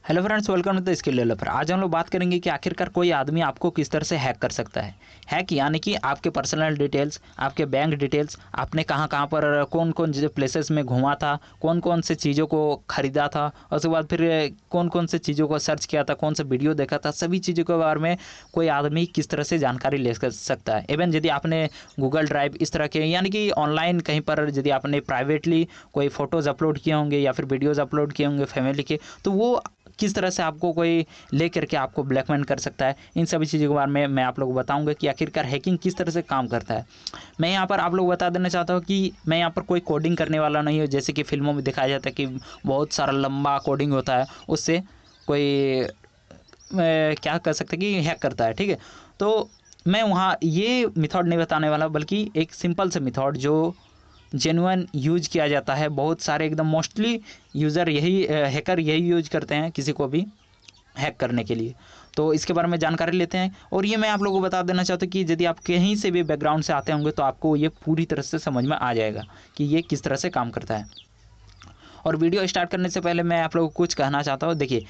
Hello friends, welcome to the skill developer. आज हम लोग बात करेंगे कि आखिरकार कोई आदमी आपको किस तरह से हैक कर सकता है। हैक यानी कि आपके पर्सनल डिटेल्स, आपके बैंक डिटेल्स, आपने कहाँ कहाँ पर कौन कौन से प्लेसेस में घूमा था, कौन कौन से चीज़ों को ख़रीदा था, और उसके बाद फिर कौन कौन से चीज़ों को सर्च किया था, कौन सा वीडियो देखा था, सभी चीज़ों के बारे में कोई आदमी किस तरह से जानकारी ले सकता है। इवन यदि आपने गूगल ड्राइव इस तरह के यानी कि ऑनलाइन कहीं पर यदि आपने प्राइवेटली कोई फ़ोटोज़ अपलोड किए होंगे या फिर वीडियोज़ अपलोड किए होंगे फैमिली के, तो वो किस तरह से आपको कोई ले करके आपको ब्लैकमेल कर सकता है। इन सभी चीज़ों के बारे में मैं आप लोगों को बताऊंगा कि आखिरकार हैकिंग किस तरह से काम करता है। मैं यहाँ पर आप लोग बता देना चाहता हूँ कि मैं यहाँ पर कोई कोडिंग करने वाला नहीं हूँ, जैसे कि फिल्मों में दिखाया जाता है कि बहुत सारा लंबा कोडिंग होता है, उससे कोई क्या कर सकते हैं कि हैक करता है। ठीक है, तो मैं वहाँ ये मेथड नहीं बताने वाला, बल्कि एक सिंपल से मेथड जो जेन्युइन यूज किया जाता है। बहुत सारे एकदम मोस्टली यूज़र यही हैकर यही यूज करते हैं किसी को भी हैक करने के लिए। तो इसके बारे में जानकारी लेते हैं, और ये मैं आप लोगों को बता देना चाहता हूँ कि यदि आप कहीं से भी बैकग्राउंड से आते होंगे तो आपको ये पूरी तरह से समझ में आ जाएगा कि ये किस तरह से काम करता है। और वीडियो स्टार्ट करने से पहले मैं आप लोगों को कुछ कहना चाहता हूँ। देखिए,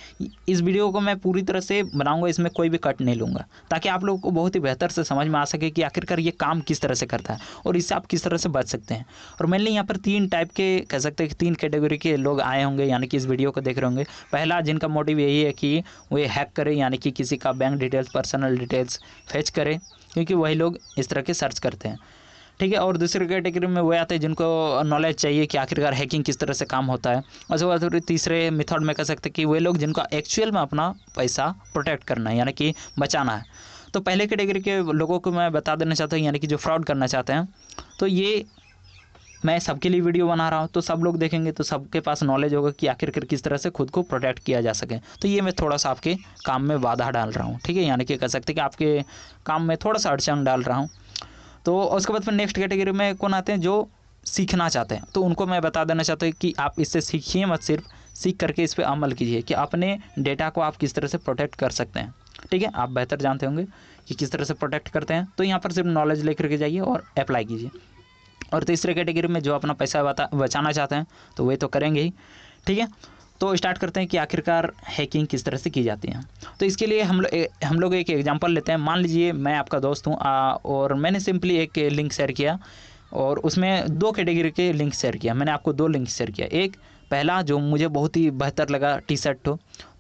इस वीडियो को मैं पूरी तरह से बनाऊंगा, इसमें कोई भी कट नहीं लूँगा, ताकि आप लोगों को बहुत ही बेहतर से समझ में आ सके कि आखिरकार ये काम किस तरह से करता है और इससे आप किस तरह से बच सकते हैं। और मेनली यहाँ पर 3 टाइप के कह सकते हैं कि 3 कैटेगरी के लोग आए होंगे, यानी कि इस वीडियो को देख रहे होंगे। पहला, जिनका मोटिव यही है कि वो हैक करे, यानी कि किसी का bank details, personal details fetch करे, क्योंकि वही लोग इस तरह के सर्च करते हैं। ठीक है, और दूसरी कैटेगरी में वो आते हैं जिनको नॉलेज चाहिए कि आखिरकार हैकिंग किस तरह से काम होता है। और उसके बाद फिर तीसरे मेथड में कह सकते हैं कि वे लोग जिनको एक्चुअल में अपना पैसा प्रोटेक्ट करना है, यानी कि बचाना है। तो पहले कैटेगरी के लोगों को मैं बता देना चाहता हूँ, यानी कि जो फ्रॉड करना चाहते हैं। तो ये मैं सबके लिए वीडियो बना रहा हूँ, तो सब लोग देखेंगे तो सबके पास नॉलेज होगा कि आखिरकार किस तरह से खुद को प्रोटेक्ट किया जा सके। तो ये मैं थोड़ा सा आपके काम में बाधा डाल रहा हूँ। ठीक है, यानी कि कह सकते हैं कि आपके काम में थोड़ा सा अड़चन डाल रहा हूँ। तो उसके बाद फिर नेक्स्ट कैटेगरी में कौन आते हैं, जो सीखना चाहते हैं। तो उनको मैं बता देना चाहता हूँ कि आप इससे सीखिए मत, सिर्फ सीख करके इस पर अमल कीजिए कि अपने डेटा को आप किस तरह से प्रोटेक्ट कर सकते हैं। ठीक है, आप बेहतर जानते होंगे कि किस तरह से प्रोटेक्ट करते हैं। तो यहाँ पर सिर्फ नॉलेज लेकर के जाइए और अप्लाई कीजिए। और तीसरे कैटेगरी में जो अपना पैसा बचाना चाहते हैं, तो वे तो करेंगे ही। ठीक है, तो स्टार्ट करते हैं कि आखिरकार हैकिंग किस तरह से की जाती है। तो इसके लिए हम लोग एक एग्जांपल लेते हैं। मान लीजिए मैं आपका दोस्त हूँ और मैंने सिंपली एक लिंक शेयर किया, और उसमें 2 कैटेगरी के लिंक शेयर किया। मैंने आपको 2 लिंक शेयर किया। एक पहला जो मुझे बहुत ही बेहतर लगा, टी शर्ट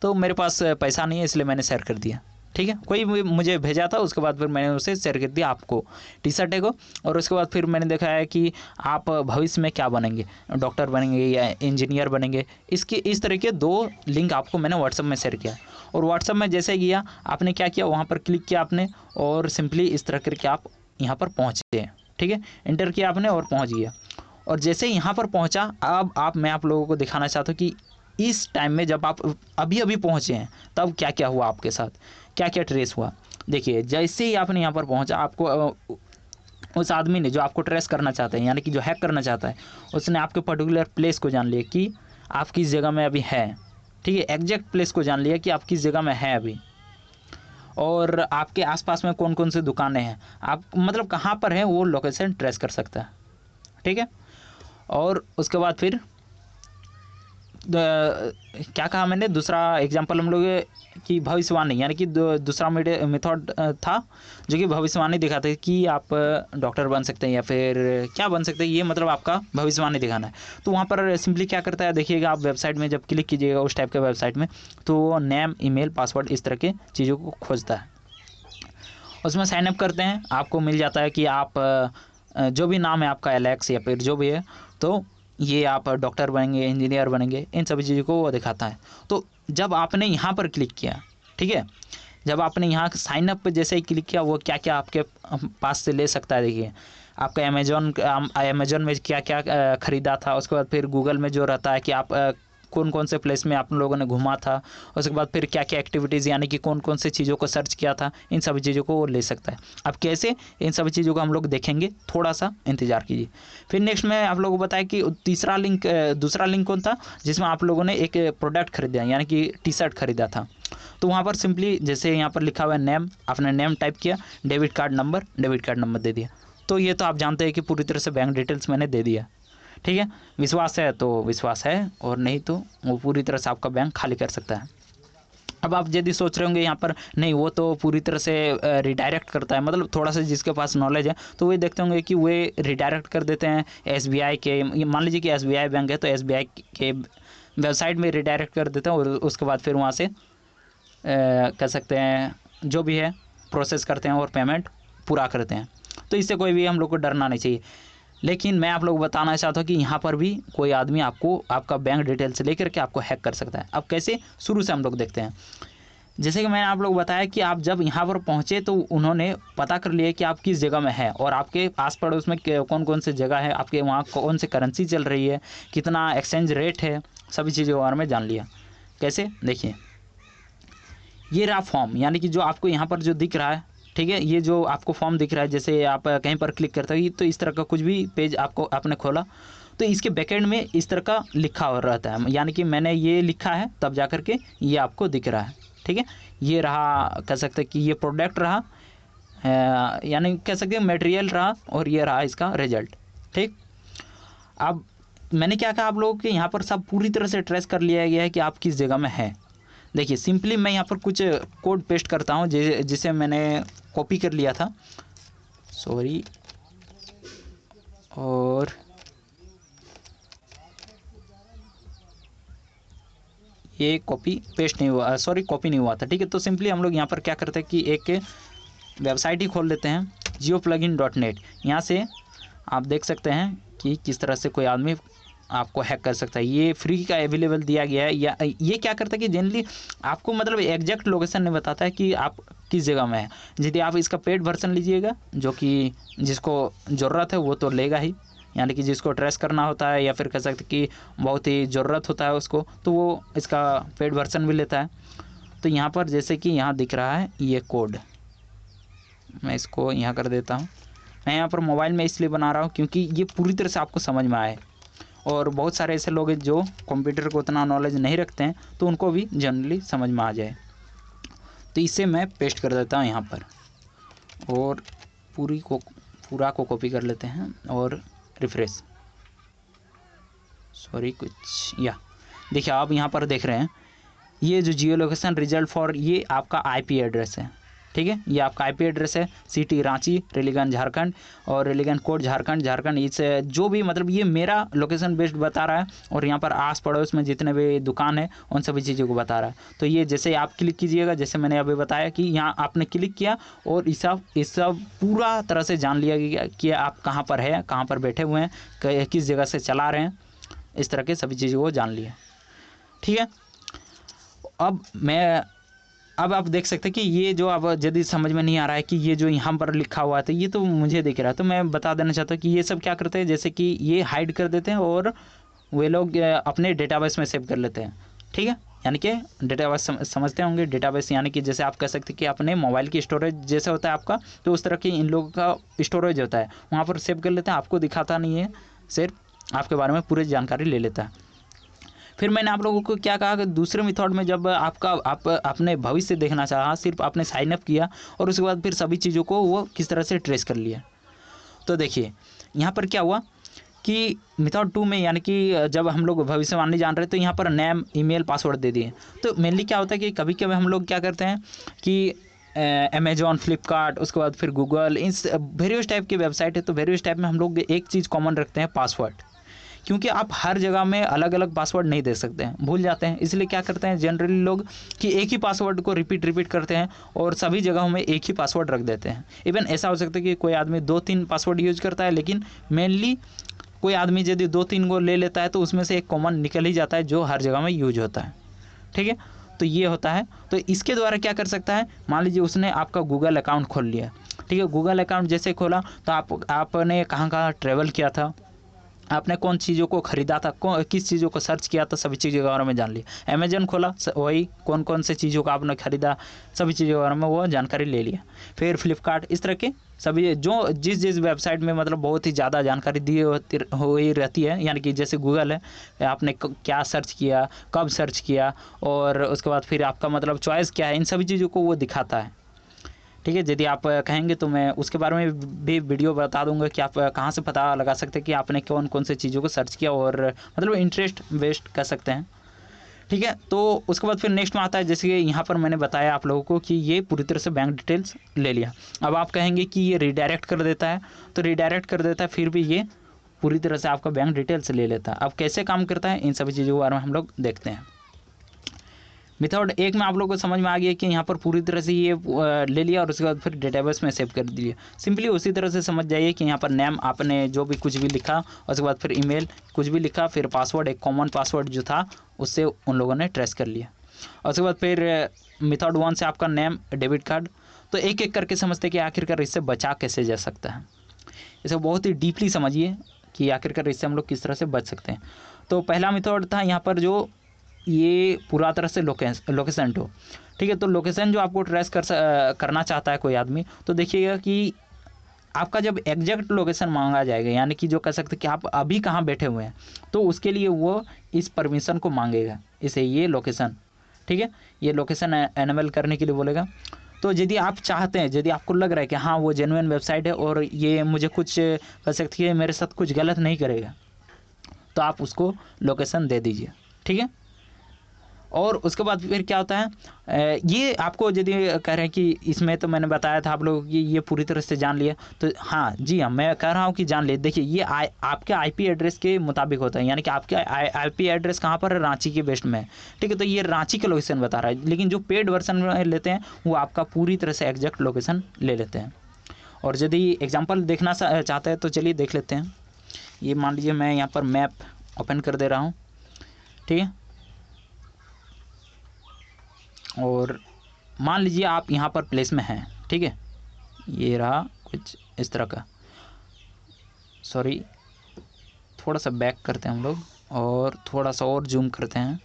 तो मेरे पास पैसा नहीं है, इसलिए मैंने शेयर कर दिया। ठीक है, कोई मुझे भेजा था, उसके बाद फिर मैंने उसे शेयर कर दिया आपको, टी शर्ट को। और उसके बाद फिर मैंने देखा है कि आप भविष्य में क्या बनेंगे, डॉक्टर बनेंगे या इंजीनियर बनेंगे। इस तरह के 2 लिंक आपको मैंने व्हाट्सएप में शेयर किया। और व्हाट्सएप में जैसे किया, आपने क्या किया, वहाँ पर क्लिक किया आपने, और सिंपली इस तरह करके आप यहाँ पर पहुँचे। ठीक है, इंटर किया आपने और पहुँच गया। और जैसे यहाँ पर पहुँचा, अब मैं आप लोगों को दिखाना चाहता हूँ कि इस टाइम में जब आप अभी अभी पहुँचे हैं, तब क्या क्या हुआ आपके साथ, क्या क्या ट्रेस हुआ। देखिए, जैसे ही आपने यहाँ पर पहुँचा, आपको उस आदमी ने जो आपको ट्रेस करना चाहता है, यानी कि जो हैक करना चाहता है, उसने आपके पर्टिकुलर प्लेस को जान लिया कि आप किस जगह में अभी है। ठीक है, एग्जैक्ट प्लेस को जान लिया कि आप किस जगह में हैं अभी, और आपके आसपास में कौन कौन सी दुकानें हैं, आप मतलब कहाँ पर हैं, वो लोकेशन ट्रेस कर सकता है। ठीक है, और उसके बाद फिर क्या कहा मैंने, दूसरा एग्जांपल हम लोग कि भविष्यवाणी, यानी कि दूसरा मेथड था जो कि भविष्यवाणी दिखाते हैं कि आप डॉक्टर बन सकते हैं या फिर क्या बन सकते हैं, ये मतलब आपका भविष्यवाणी दिखाना है। तो वहाँ पर सिंपली क्या करता है, देखिएगा आप वेबसाइट में जब क्लिक कीजिएगा उस टाइप के वेबसाइट में, तो नेम, ईमेल, पासवर्ड, इस तरह के चीज़ों को खोजता है। उसमें साइनअप करते हैं, आपको मिल जाता है कि आप जो भी नाम है आपका, एलेक्स या फिर जो भी है, तो ये आप डॉक्टर बनेंगे, इंजीनियर बनेंगे, इन सभी चीज़ों को वो दिखाता है। तो जब आपने यहाँ पर क्लिक किया, ठीक है, जब आपने यहाँ साइन अप पे जैसे ही क्लिक किया, वो क्या क्या आपके पास से ले सकता है। देखिए, आपका अमेजोन में क्या क्या ख़रीदा था, उसके बाद फिर गूगल में जो रहता है कि आप कौन कौन से प्लेस में आप लोगों ने घूमा था, उसके बाद फिर क्या क्या एक्टिविटीज़, यानी कि कौन कौन से चीज़ों को सर्च किया था, इन सभी चीज़ों को वो ले सकता है। अब कैसे, इन सभी चीज़ों को हम लोग देखेंगे, थोड़ा सा इंतजार कीजिए। फिर नेक्स्ट में आप लोगों को बताया कि दूसरा लिंक कौन था, जिसमें आप लोगों ने एक प्रोडक्ट खरीदा, यानी कि टी शर्ट खरीदा था। तो वहाँ पर सिंपली जैसे यहाँ पर लिखा हुआ है नेम, आपने नेम टाइप किया, डेबिट कार्ड नंबर दे दिया। तो ये तो आप जानते हैं कि पूरी तरह से बैंक डिटेल्स मैंने दे दिया। ठीक है, विश्वास है तो विश्वास है, और नहीं तो वो पूरी तरह से आपका बैंक खाली कर सकता है। अब आप यदि सोच रहे होंगे यहाँ पर नहीं वो तो पूरी तरह से रिडायरेक्ट करता है, मतलब थोड़ा सा जिसके पास नॉलेज है तो वे देखते होंगे कि वे रिडायरेक्ट कर देते हैं एसबीआई के, मान लीजिए कि एसबीआई बैंक है तो एसबीआई के वेबसाइट में रिडायरेक्ट कर देते हैं और उसके बाद फिर वहाँ से कह सकते हैं जो भी है प्रोसेस करते हैं और पेमेंट पूरा करते हैं। तो इससे कोई भी हम लोग को डरना नहीं चाहिए। लेकिन मैं आप लोग बताना चाहता हूँ कि यहाँ पर भी कोई आदमी आपको आपका बैंक डिटेल से लेकर के आपको हैक कर सकता है। अब कैसे, शुरू से हम लोग देखते हैं। जैसे कि मैंने आप लोग बताया कि आप जब यहाँ पर पहुँचे तो उन्होंने पता कर लिया कि आप किस जगह में हैं और आपके आस पड़ोस में कौन कौन सी जगह है, आपके वहाँ कौन सी करेंसी चल रही है, कितना एक्सचेंज रेट है, सभी चीज़ों के बारे में जान लिया। कैसे, देखिए ये रहा फॉर्म, यानी कि जो आपको यहाँ पर जो दिख रहा है, ठीक है, ये जो आपको फॉर्म दिख रहा है, जैसे आप कहीं पर क्लिक करते हो तो इस तरह का कुछ भी पेज आपको आपने खोला तो इसके बैकएंड में इस तरह का लिखा हो रहता है, यानी कि मैंने ये लिखा है तब जा कर के ये आपको दिख रहा है। ठीक है, ये रहा, कह सकते हैं कि ये प्रोडक्ट रहा, यानी कह सकते हैं मटेरियल रहा, और ये रहा इसका रिजल्ट। ठीक, अब मैंने क्या कहा आप लोगों के यहाँ पर सब पूरी तरह से ट्रेस कर लिया गया है कि आप किस जगह में हैं। देखिए सिंपली मैं यहाँ पर कुछ कोड पेस्ट करता हूँ जिसे मैंने कॉपी कर लिया था, सॉरी, और ये कॉपी पेस्ट नहीं हुआ, सॉरी कॉपी नहीं हुआ था। ठीक है, तो सिंपली हम लोग यहाँ पर क्या करते हैं कि एक वेबसाइट ही खोल लेते हैं, geoplugin.net। यहाँ से आप देख सकते हैं कि किस तरह से कोई आदमी आपको हैक कर सकता है। ये फ्री का अवेलेबल दिया गया है। या ये क्या करता है कि जनरली आपको मतलब एग्जैक्ट लोकेशन नहीं बताता है कि आप किस जगह में है। यदि आप इसका पेड वर्जन लीजिएगा, जो कि जिसको ज़रूरत है वो तो लेगा ही, यानी कि जिसको ट्रेस करना होता है या फिर कह सकते कि बहुत ही ज़रूरत होता है उसको, तो वो इसका पेड वर्जन भी लेता है। तो यहाँ पर जैसे कि यहाँ दिख रहा है ये कोड, मैं इसको यहाँ कर देता हूँ। मैं यहाँ पर मोबाइल में इसलिए बना रहा हूँ क्योंकि ये पूरी तरह से आपको समझ में आए, और बहुत सारे ऐसे लोग हैं जो कंप्यूटर को उतना नॉलेज नहीं रखते हैं तो उनको भी जनरली समझ में आ जाए। तो इसे मैं पेस्ट कर देता हूँ यहाँ पर, और पूरा को कॉपी कर लेते हैं और रिफ्रेश, सॉरी कुछ, या देखिए आप यहाँ पर देख रहे हैं ये जो जियो लोकेशन रिजल्ट फॉर, ये आपका आईपी एड्रेस है। ठीक है, ये आपका आईपी एड्रेस है, सिटी रांची, रेलीगंज झारखंड, और रेलीगंज कोड झारखंड। इस जो भी मतलब ये मेरा लोकेशन बेस्ड बता रहा है, और यहाँ पर आस पड़ोस में जितने भी दुकान है उन सभी चीज़ों को बता रहा है। तो ये जैसे आप क्लिक कीजिएगा, जैसे मैंने अभी बताया कि यहाँ आपने क्लिक किया और इस सब पूरा तरह से जान लिया गया कि आप कहाँ पर है, कहाँ पर बैठे हुए हैं, किस जगह से चला रहे हैं, इस तरह के सभी चीज़ों को जान लिया। ठीक है, अब आप देख सकते हैं कि ये जो अब यदि समझ में नहीं आ रहा है कि ये जो यहाँ पर लिखा हुआ था ये तो मुझे दिख रहा है, तो मैं बता देना चाहता हूँ कि ये सब क्या करते हैं, जैसे कि ये हाइड कर देते हैं और वे लोग अपने डेटाबेस में सेव कर लेते हैं। ठीक है, यानी कि डेटाबेस समझते होंगे, डेटाबेस यानी कि जैसे आप कह सकते हैं कि अपने मोबाइल की स्टोरेज जैसे होता है आपका, तो उस तरह की इन लोगों का स्टोरेज होता है, वहाँ पर सेव कर लेते हैं। आपको दिखाता नहीं है, सिर्फ आपके बारे में पूरी जानकारी ले लेता है। फिर मैंने आप लोगों को क्या कहा कि दूसरे मेथड में जब आपने भविष्य देखना चाहा, सिर्फ आपने साइन अप किया और उसके बाद फिर सभी चीज़ों को वो किस तरह से ट्रेस कर लिया। तो देखिए यहाँ पर क्या हुआ कि मेथड 2 में, यानी कि जब हम लोग भविष्यवाणी जान रहे तो यहाँ पर नेम, ईमेल, पासवर्ड दे दिए। तो मेनली क्या होता है कि कभी कभी हम लोग क्या करते हैं कि अमेजॉन, फ्लिपकार्ट, उसके बाद फिर गूगल, इन वेरियस टाइप की वेबसाइट है, तो वेरियस टाइप में हम लोग एक चीज़ कॉमन रखते हैं, पासवर्ड। क्योंकि आप हर जगह में अलग अलग पासवर्ड नहीं दे सकते हैं, भूल जाते हैं, इसलिए क्या करते हैं जनरली लोग कि एक ही पासवर्ड को रिपीट करते हैं और सभी जगहों में एक ही पासवर्ड रख देते हैं। इवन ऐसा हो सकता है कि कोई आदमी 2-3 पासवर्ड यूज करता है, लेकिन मेनली कोई आदमी यदि 2-3 को ले लेता है तो उसमें से एक कॉमन निकल ही जाता है जो हर जगह में यूज होता है। ठीक है, तो ये होता है। तो इसके द्वारा क्या कर सकता है, मान लीजिए उसने आपका गूगल अकाउंट खोल लिया। ठीक है, गूगल अकाउंट जैसे खोला तो आपने कहाँ कहाँ ट्रैवल किया था, आपने कौन चीज़ों को ख़रीदा था, किस चीज़ों को सर्च किया था, सभी चीज़ों के बारे में जान लिया। अमेजन खोला, वही कौन कौन से चीज़ों का आपने ख़रीदा, सभी चीज़ों के बारे में वो जानकारी ले लिया। फिर फ्लिपकार्ट, इस तरह के सभी जो जिस वेबसाइट में मतलब बहुत ही ज़्यादा जानकारी दी हुई रहती है, यानी कि जैसे गूगल है, आपने क्या सर्च किया, कब सर्च किया, और उसके बाद फिर आपका मतलब चॉइस क्या है, इन सभी चीज़ों को वो दिखाता है। ठीक है, यदि आप कहेंगे तो मैं उसके बारे में भी वीडियो बता दूंगा कि आप कहाँ से पता लगा सकते हैं कि आपने कौन कौन से चीज़ों को सर्च किया, और मतलब इंटरेस्ट बेस्ड कर सकते हैं। ठीक है। तो उसके बाद फिर नेक्स्ट में आता है, जैसे कि यहाँ पर मैंने बताया आप लोगों को कि ये पूरी तरह से बैंक डिटेल्स ले लिया। अब आप कहेंगे कि ये रिडायरेक्ट कर देता है, तो रिडायरेक्ट कर देता है, फिर भी ये पूरी तरह से आपका बैंक डिटेल्स ले लेता है। अब कैसे काम करता है इन सभी चीज़ों के बारे में हम लोग देखते हैं। मेथड एक में आप लोगों को समझ में आ गया कि यहाँ पर पूरी तरह से ये ले लिया और उसके बाद फिर डेटाबेस में सेव कर दिया। सिंपली उसी तरह से समझ जाइए कि यहाँ पर नेम आपने जो भी कुछ भी लिखा, उसके बाद फिर ईमेल कुछ भी लिखा, फिर पासवर्ड एक कॉमन पासवर्ड जो था उससे उन लोगों ने ट्रेस कर लिया। और उसके बाद फिर मेथड 1 से आपका नेम, डेबिट कार्ड। तो एक एक करके समझते कि आखिरकार इससे बचा कैसे जा सकता है। इसे बहुत ही डीपली समझिए कि आखिरकार इससे हम लोग किस तरह से बच सकते हैं। तो पहला मेथड था यहाँ पर जो ये पूरा तरह से लोकेशन तो ठीक है। तो लोकेशन जो आपको ट्रेस करना चाहता है कोई आदमी, तो देखिएगा कि आपका जब एग्जैक्ट लोकेशन मांगा जाएगा, यानी कि जो कह सकते कि आप अभी कहाँ बैठे हुए हैं, तो उसके लिए वो इस परमिशन को मांगेगा, इसे ये लोकेशन, ठीक है, ये लोकेशन एनेबल करने के लिए बोलेगा। तो यदि आप चाहते हैं, यदि आपको लग रहा है कि हाँ वो जेन्युइन वेबसाइट है और ये मुझे कुछ कह सकती है मेरे साथ कुछ गलत नहीं करेगा, तो आप उसको लोकेशन दे दीजिए, ठीक है। और उसके बाद फिर क्या होता है, ये आपको यदि कह रहे हैं कि इसमें तो मैंने बताया था आप लोगों की ये पूरी तरह से जान लिया, तो हाँ जी हाँ मैं कह रहा हूँ कि जान लिए। देखिए ये आपके आईपी एड्रेस के मुताबिक होता है, यानी कि आपके आईपी एड्रेस कहाँ पर है, रांची के वेस्ट में है, ठीक है। तो ये रांची का लोकेशन बता रहा है, लेकिन जो पेड वर्जन में लेते हैं वो आपका पूरी तरह से एग्जैक्ट लोकेशन ले लेते हैं। और यदि एग्जाम्पल देखना चाहते हैं तो चलिए देख लेते हैं। ये मान लीजिए मैं यहाँ पर मैप ओपन कर दे रहा हूँ, ठीक है। और मान लीजिए आप यहाँ पर प्लेस में हैं, ठीक है, ये रहा कुछ इस तरह का। सॉरी, थोड़ा सा बैक करते हैं हम लोग और थोड़ा सा और जूम करते हैं।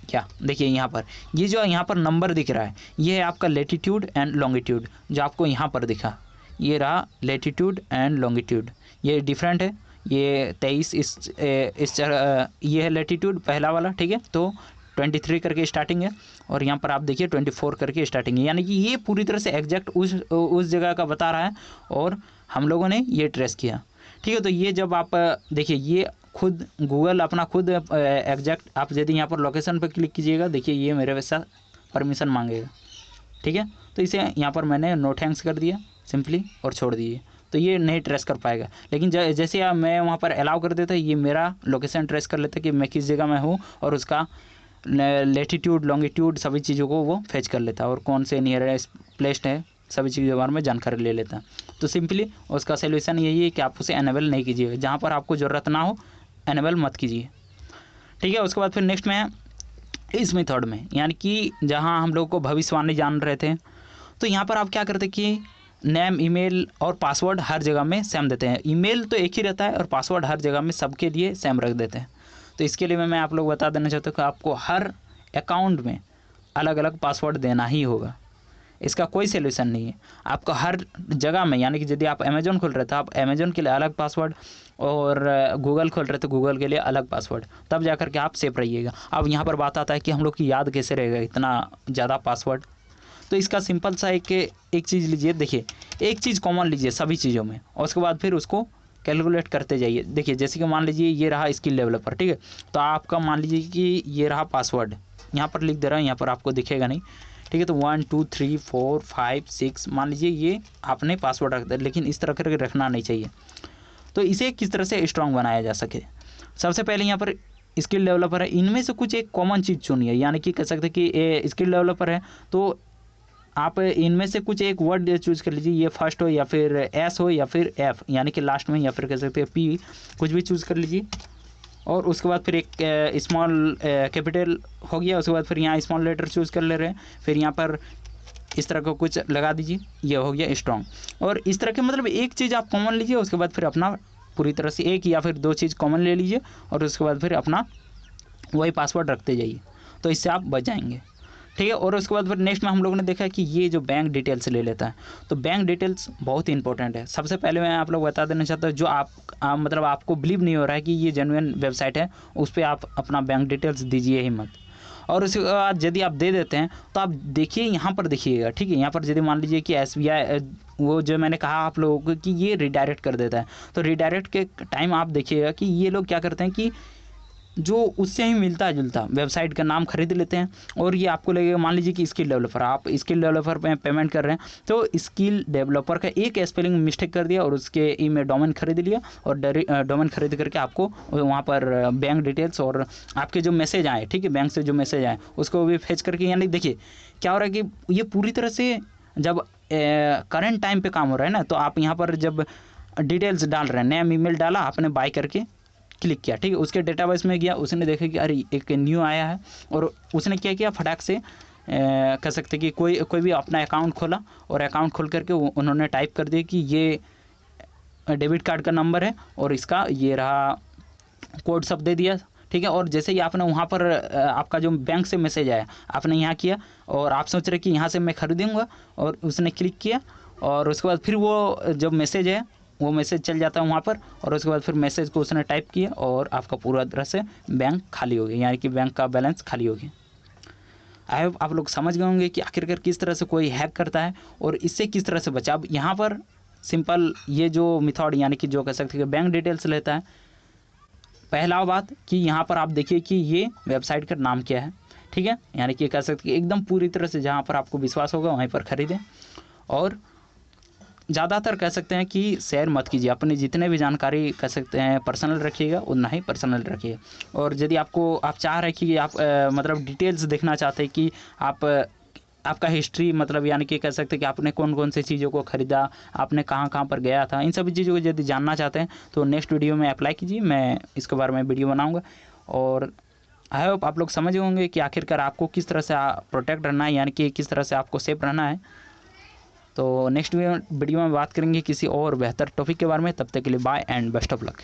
क्या देखिए यहाँ पर ये जो यहाँ पर नंबर दिख रहा है, ये है आपका लेटीट्यूड एंड लॉन्गिट्यूड, जो आपको यहाँ पर दिखा, ये रहा लेटीट्यूड एंड लॉन्गिट्यूड। ये डिफरेंट है, ये 23 ये है लेटीट्यूड पहला वाला, ठीक है। तो 23 करके स्टार्टिंग है और यहाँ पर आप देखिए 24 करके स्टार्टिंग है, यानी कि ये पूरी तरह से एग्जैक्ट उस जगह का बता रहा है और हम लोगों ने ये ट्रेस किया, ठीक है। तो ये जब आप देखिए ये खुद गूगल अपना खुद एग्जैक्ट, आप यदि यहाँ पर लोकेशन पर क्लिक कीजिएगा, देखिए ये मेरे वैसा परमिशन मांगेगा, ठीक है। तो इसे यहाँ पर मैंने नो थैंक्स कर दिया सिंपली और छोड़ दिए, तो ये नहीं ट्रेस कर पाएगा। लेकिन जैसे मैं वहाँ पर अलाउ कर देता, ये मेरा लोकेशन ट्रेस कर लेता कि मैं किस जगह में हूँ और उसका लेटीट्यूड लॉन्गिट्यूड सभी चीज़ों को वो फेच कर लेता और कौन से नियरेस्ट प्लेस्ड है सभी चीज़ों के बारे में जानकारी ले लेता। तो सिंपली उसका सोल्यूशन यही है कि आप उसे एनेबल नहीं कीजिएगा, जहाँ पर आपको ज़रूरत ना हो एनेबल मत कीजिए, ठीक है। उसके बाद फिर नेक्स्ट में है इस मेथड में, यानी कि जहाँ हम लोग को भविष्यवाणी जान रहे थे, तो यहाँ पर आप क्या करते कि नेम, ईमेल और पासवर्ड हर जगह में सेम देते हैं। ईमेल तो एक ही रहता है और पासवर्ड हर जगह में सबके लिए सेम रख देते हैं। तो इसके लिए मैं आप लोग बता देना चाहता हूँ कि आपको हर अकाउंट में अलग अलग पासवर्ड देना ही होगा, इसका कोई सोल्यूशन नहीं है। आपको हर जगह में, यानी कि यदि आप अमेजोन खोल रहे थे आप अमेजोन के लिए अलग पासवर्ड और गूगल खोल रहे थे गूगल के लिए अलग पासवर्ड, तब जाकर के आप सेफ रहिएगा। अब यहाँ पर बात आता है कि हम लोग की याद कैसे रहेगा इतना ज़्यादा पासवर्ड। तो इसका सिंपल सा एक चीज़ लीजिए, देखिए एक चीज़ कॉमन लीजिए सभी चीज़ों में और उसके बाद फिर उसको कैलकुलेट करते जाइए। देखिए जैसे कि मान लीजिए ये रहा स्किल डेवलपर, ठीक है। तो आपका मान लीजिए कि ये रहा पासवर्ड, यहाँ पर लिख दे रहा हूँ, यहाँ पर आपको दिखेगा नहीं, ठीक है। तो 1 2 3 4 5 6 मान लीजिए ये आपने पासवर्ड रख दिया, लेकिन इस तरह करके रखना नहीं चाहिए। तो इसे किस तरह से स्ट्रॉन्ग बनाया जा सके, सबसे पहले यहाँ पर स्किल डेवलपर है, इनमें से कुछ एक कॉमन चीज़ चुनिए, यानी कि कह सकते कि स्किल डेवलपर है तो आप इनमें से कुछ एक वर्ड चूज़ कर लीजिए, ये फर्स्ट हो या फिर एस हो या फिर एफ, यानी कि लास्ट में, या फिर कह सकते हैं पी, कुछ भी चूज़ कर लीजिए। और उसके बाद फिर एक स्मॉल कैपिटल हो गया, उसके बाद फिर यहाँ स्मॉल लेटर चूज़ कर ले रहे हैं, फिर यहाँ पर इस तरह का कुछ लगा दीजिए, ये हो गया स्ट्रॉन्ग। और इस तरह के मतलब एक चीज़ आप कॉमन लीजिए, उसके बाद फिर अपना पूरी तरह से एक या फिर दो चीज़ कॉमन ले लीजिए और उसके बाद फिर अपना वही पासवर्ड रखते जाइए, तो इससे आप बच जाएंगे, ठीक है। और उसके बाद फिर नेक्स्ट में हम लोगों ने देखा कि ये जो बैंक डिटेल्स ले लेता है, तो बैंक डिटेल्स बहुत ही इंपॉर्टेंट है। सबसे पहले मैं आप लोग बता देना चाहता हूँ, जो मतलब आपको बिलीव नहीं हो रहा है कि ये जेन्युइन वेबसाइट है, उस पर आप अपना बैंक डिटेल्स दीजिए ही मत। और उसके बाद यदि आप दे देते हैं तो आप देखिए यहाँ पर देखिएगा, ठीक है। यहाँ पर यदि मान लीजिए कि SBI वो जो मैंने कहा आप लोगों को कि ये रिडायरेक्ट कर देता है, तो रिडायरेक्ट के टाइम आप देखिएगा कि ये लोग क्या करते हैं कि जो उससे ही मिलता जुलता वेबसाइट का नाम खरीद लेते हैं और ये आपको लगेगा, मान लीजिए कि स्किल डेवलपर, आप स्किल डेवलपर पे पेमेंट कर रहे हैं, तो स्किल डेवलपर का एक स्पेलिंग मिस्टेक कर दिया और उसके ई में डोमेन खरीद लिया और डोमेन खरीद करके आपको वहाँ पर बैंक डिटेल्स और आपके जो मैसेज आए, ठीक है, बैंक से जो मैसेज आए उसको भी फेच करके, यानी देखिए क्या हो रहा है कि ये पूरी तरह से जब करंट टाइम पे काम हो रहा है ना, तो आप यहाँ पर जब डिटेल्स डाल रहे हैं, नेम ईमेल डाला आपने, बाय करके क्लिक किया, ठीक है, उसके डेटाबेस में गया, उसने देखा कि अरे एक न्यू आया है और उसने क्या किया, फटाक से कह सकते कि कोई भी अपना अकाउंट खोला और अकाउंट खोल करके उन्होंने टाइप कर दिया कि ये डेबिट कार्ड का नंबर है और इसका ये रहा कोड सब दे दिया, ठीक है। और जैसे ही आपने वहाँ पर आपका जो बैंक से मैसेज आया आपने यहाँ किया और आप सोच रहे कि यहाँ से मैं खरीदूँगा और उसने क्लिक किया और उसके बाद फिर वो जब मैसेज है वो मैसेज चल जाता है वहाँ पर और उसके बाद फिर मैसेज को उसने टाइप किया और आपका पूरा तरह से बैंक खाली हो गया, यानी कि बैंक का बैलेंस खाली हो गया। आई होप आप लोग समझ गए होंगे कि आखिरकार किस तरह से कोई हैक करता है और इससे किस तरह से बचा। अब यहाँ पर सिंपल ये जो मेथड, यानी कि जो कह सकते हैं कि बैंक डिटेल्स लेता है, पहला बात कि यहाँ पर आप देखिए कि ये वेबसाइट का नाम क्या है, ठीक है, यानी कि कह सकते हैं एकदम पूरी तरह से जहाँ पर आपको विश्वास होगा वहीं पर खरीदें और ज़्यादातर कह सकते हैं कि शेयर मत कीजिए, अपनी जितने भी जानकारी कह सकते हैं पर्सनल रखिएगा उतना ही पर्सनल रखिए। और यदि आप चाह रहे कि आप मतलब डिटेल्स देखना चाहते हैं कि आपका हिस्ट्री, मतलब यानी कि कह सकते हैं कि आपने कौन कौन सी चीज़ों को ख़रीदा, आपने कहाँ कहाँ पर गया था, इन सभी चीज़ों को यदि जानना चाहते हैं तो नेक्स्ट वीडियो में अप्लाई कीजिए, मैं इसके बारे में वीडियो बनाऊँगा। और आई होप आप लोग समझ होंगे कि आखिरकार आपको किस तरह से प्रोटेक्ट रहना है, यानी कि किस तरह से आपको सेफ रहना है। तो नेक्स्ट वीडियो में बात करेंगे किसी और बेहतर टॉपिक के बारे में, तब तक के लिए bye and best of luck.